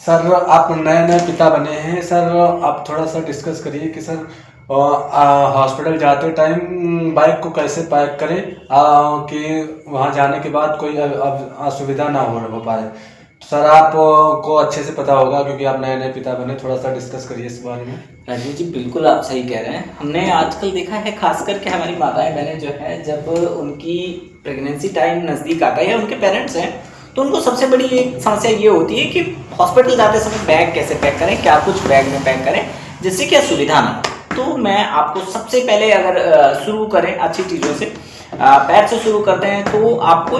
Sir आप नए नए पिता बने हैं सर, आप थोड़ा सा डिस्कस करिए कि सर हॉस्पिटल जाते टाइम बाइक को कैसे पैक करें कि वहाँ जाने के बाद कोई अब असुविधा ना हो पाए। सर आप को अच्छे से पता होगा क्योंकि आप नए नए पिता बने, थोड़ा सा डिस्कस करिए इस बारे में। राजीव जी बिल्कुल आप सही कह रहे हैं। हमने आजकल देखा है खास करके हमारी माताएं बहनें जो है, जब उनकी प्रेगनेंसी टाइम नज़दीक आता है, उनके पेरेंट्स हैं, तो उनको सबसे बड़ी एक समस्या ये होती है कि हॉस्पिटल जाते समय बैग कैसे पैक करें, क्या कुछ बैग में पैक करें जिससे कि असुविधा ना हो। तो मैं आपको सबसे पहले अगर शुरू करें अच्छी चीज़ों से, पैर से शुरू करते हैं, तो आपको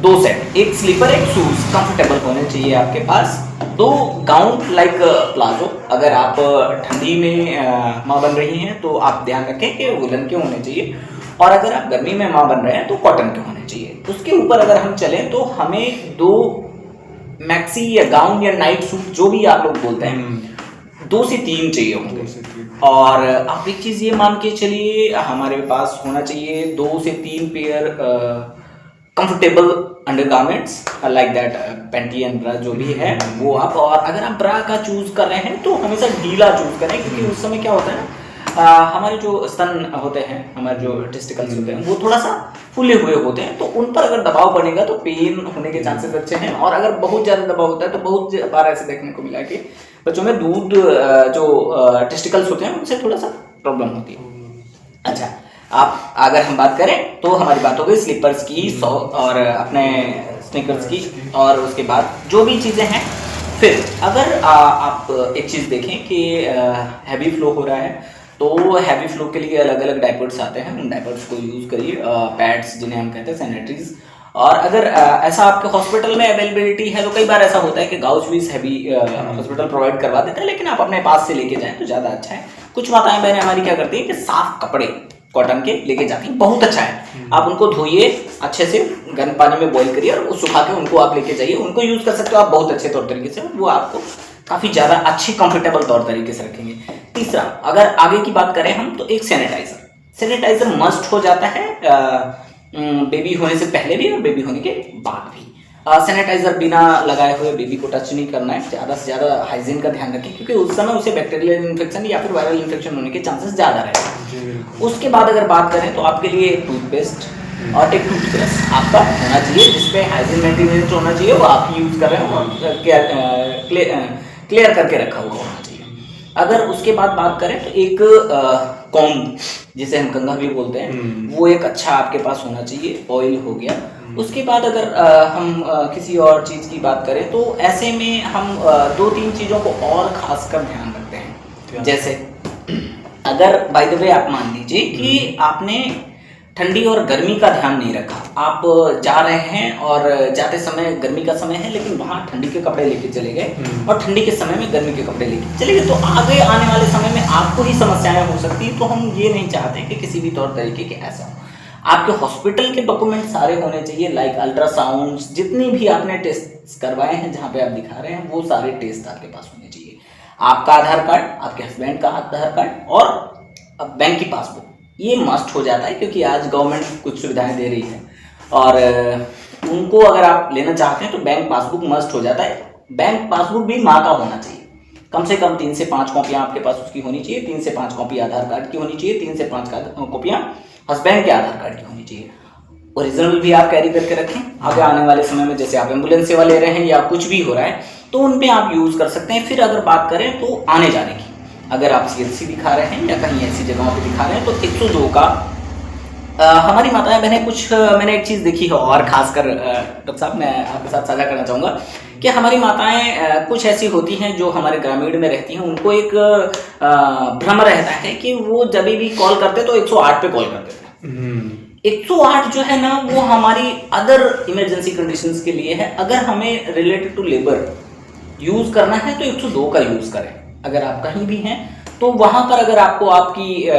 दो सेट, एक स्लीपर एक शूज कंफर्टेबल होने चाहिए आपके पास, दो गाउन लाइक प्लाजो। अगर आप ठंडी में माँ बन रही हैं तो आप ध्यान रखें कि वुलन के होने चाहिए, और अगर आप गर्मी में माँ बन रहे हैं तो कॉटन के होने चाहिए। उसके ऊपर अगर हम चलें तो हमें दो मैक्सी या गाउन या नाइट सूट जो भी आप लोग बोलते हैं, 2 से 3 चाहिए होंगे। और आप एक चीज़ ये मान के चलिए, हमारे पास होना चाहिए 2 से 3 pair comfortable undergarments like that, panty and bra जो भी है वो आप। और अगर आप ब्रा का चूज़ कर रहे हैं तो हमेशा ढीला चूज़ करें, क्योंकि उस समय क्या होता है ना, हमारे जो स्तन होते हैं, हमारे जो टेस्टिकल्स होते हैं, वो थोड़ा सा फूले हुए होते हैं, तो उन पर अगर दबाव पड़ेगा तो पेन होने के चांसेस अच्छे हैं। और अगर बहुत ज़्यादा दबाव होता है तो बहुत बार ऐसे देखने को मिला कि बच्चों में दूध जो टेस्टिकल्स होते हैं उनसे थोड़ा सा प्रॉब्लम होती है। अच्छा, आप अगर हम बात करें तो हमारी बात हो गई स्लीपर्स की, और अपने स्नीकर्स की, और उसके बाद जो भी चीज़ें हैं। फिर अगर आप एक चीज़ देखें कि हैवी फ्लो हो रहा है, तो हैवी फ्लो के लिए अलग अलग डायपर्स आते हैं, उन डायपर्स को यूज़ करिए, पैड्स जिन्हें हम कहते हैं, सैनिटरीज। और अगर ऐसा आपके हॉस्पिटल में अवेलेबिलिटी है, तो कई बार ऐसा होता है कि गाउच भी हैवी हॉस्पिटल प्रोवाइड करवा देता है, लेकिन आप अपने पास से लेके जाएं तो ज़्यादा अच्छा है। कुछ माताएं बहनें हमारी क्या करती हैं कि साफ कपड़े कॉटन के लेके जाती हैं, बहुत अच्छा है। आप उनको धोइए अच्छे से, गर्म पानी में बॉईल करिए और सुखा के उनको आप लेके जाइए, उनको यूज़ कर सकते हो आप बहुत अच्छे तौर तरीके से, वो आपको काफ़ी ज़्यादा अच्छी कंफर्टेबल तौर तरीके से रखेंगे। तीसरा, अगर आगे की बात करें हम, तो एक सैनिटाइजर मस्ट हो जाता है, बेबी होने से पहले भी और बेबी होने के बाद भी। सैनिटाइजर बिना लगाए हुए बेबी को टच नहीं करना है। ज़्यादा से ज़्यादा हाइजीन का ध्यान रखें, क्योंकि उस समय उसे बैक्टीरियल इन्फेक्शन या फिर वायरल इन्फेक्शन होने के चांसेस ज़्यादा रहेंगे। उसके बाद अगर बात करें तो आपके लिए एक टूथपेस्ट और एक टूथब्रश आपका होना चाहिए, जिसपे हाइजीन मेंटेनेंस होना चाहिए, वो आप यूज़ कर रहे हो और क्लियर करके रखा हुआ होना चाहिए। अगर उसके बाद बात करें तो एक कॉम्ब, जिसे हम कंघा भी बोलते हैं, वो एक अच्छा आपके पास होना चाहिए, ऑयल हो गया। उसके बाद अगर हम किसी और चीज़ की बात करें तो ऐसे में हम 2-3 चीज़ों को और खासकर ध्यान रखते हैं। जैसे अगर बाय द वे आप मान लीजिए कि आपने ठंडी और गर्मी का ध्यान नहीं रखा, आप जा रहे हैं और जाते समय गर्मी का समय है, लेकिन वहाँ ठंडी के कपड़े लेके चले गए और ठंडी के समय में गर्मी के कपड़े लेके चले गए, तो आगे आने वाले समय में आपको ही समस्याएं हो सकती हैं। तो हम ये नहीं चाहते कि किसी भी तौर तरीके के ऐसा हो। आपके हॉस्पिटल के डॉक्यूमेंट सारे होने चाहिए, लाइक अल्ट्रासाउंड, जितनी भी आपने टेस्ट करवाए हैं जहाँ पे आप दिखा रहे हैं, वो सारे टेस्ट आपके पास होने चाहिए। आपका आधार कार्ड, आपके हस्बैंड का आधार कार्ड और बैंक की पासबुक, ये मस्ट हो जाता है, क्योंकि आज गवर्नमेंट कुछ सुविधाएं दे रही है और उनको अगर आप लेना चाहते हैं तो बैंक पासबुक मस्ट हो जाता है। बैंक पासबुक भी माँ का होना चाहिए, कम से कम 3 से 5 कॉपियाँ आपके पास उसकी होनी चाहिए, 3 से 5 कॉपी आधार कार्ड की होनी चाहिए, 3 से 5 कॉपियाँ हस्बैंड के आधार कार्ड की होनी चाहिए। ओरिजिनल भी आप कैरी करके रखें, आगे आने वाले समय में जैसे आप एम्बुलेंस सेवा ले रहे हैं या कुछ भी हो रहा है तो उन पे आप यूज़ कर सकते हैं। फिर अगर बात करें तो आने जाने की, अगर आप CHC दिखा रहे हैं या कहीं ऐसी जगहों पे दिखा रहे हैं तो 102 का हमारी माताएं बहनें कुछ, मैंने एक चीज़ देखी है और खासकर डॉक्टर साहब मैं आपके साथ साझा करना चाहूँगा कि हमारी माताएं कुछ ऐसी होती हैं जो हमारे ग्रामीण में रहती हैं, उनको एक भ्रम रहता है कि वो जब भी कॉल करते तो 108 पे कॉल करते थे। 108 जो है ना, वो हमारी अदर इमरजेंसी कंडीशंस के लिए है। अगर हमें रिलेटेड टू लेबर यूज़ करना है तो 102 का यूज़ करें। अगर आप कहीं भी हैं तो वहाँ पर अगर आपको आपकी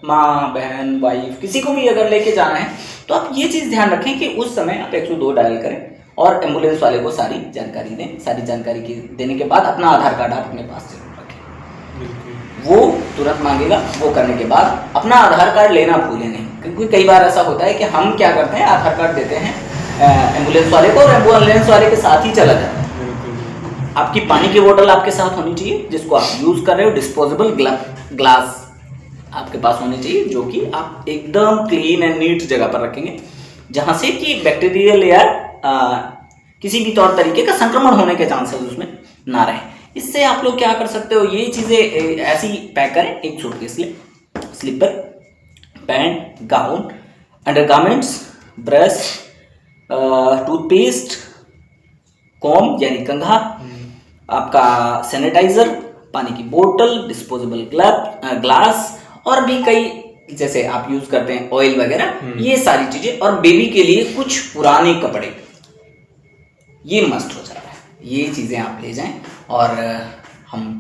माँ, बहन, वाइफ, किसी को भी अगर लेके जाना है तो आप ये चीज़ ध्यान रखें कि उस समय आप 102 डायल करें और एम्बुलेंस वाले को सारी जानकारी दें। सारी जानकारी देने के बाद अपना आधार कार्ड आप अपने पास जरूर रखें, वो तुरंत मांगेगा। वो करने के बाद अपना आधार कार्ड लेना भूलें नहीं, क्योंकि कई बार ऐसा होता है कि हम क्या करते हैं, आधार कार्ड देते हैं एम्बुलेंस वाले को और एम्बुलेंस वाले के साथ ही चला जाता है। आपकी पानी की बोतल आपके साथ होनी चाहिए जिसको आप यूज़ कर रहे हो। डिस्पोजेबल ग्लास आपके पास होने चाहिए जो कि आप एकदम क्लीन एंड नीट जगह पर रखेंगे जहाँ से कि बैक्टीरियल या किसी भी तौर तरीके का संक्रमण होने के चांसेस उसमें ना रहे। इससे आप लोग क्या कर सकते हो, ये चीज़ें ऐसी पैक करें। एक सूटकेस ले, slipper, pant, gown, undergarments, brush, toothpaste, comb यानी कंघा, आपका सैनिटाइजर, पानी की बोतल, डिस्पोजेबल ग्लास और भी कई जैसे आप यूज करते हैं ऑयल वगैरह, ये सारी चीजें। और बेबी के लिए कुछ पुराने कपड़े, ये मस्ट हो जाता है। ये चीजें आप ले जाएं और हम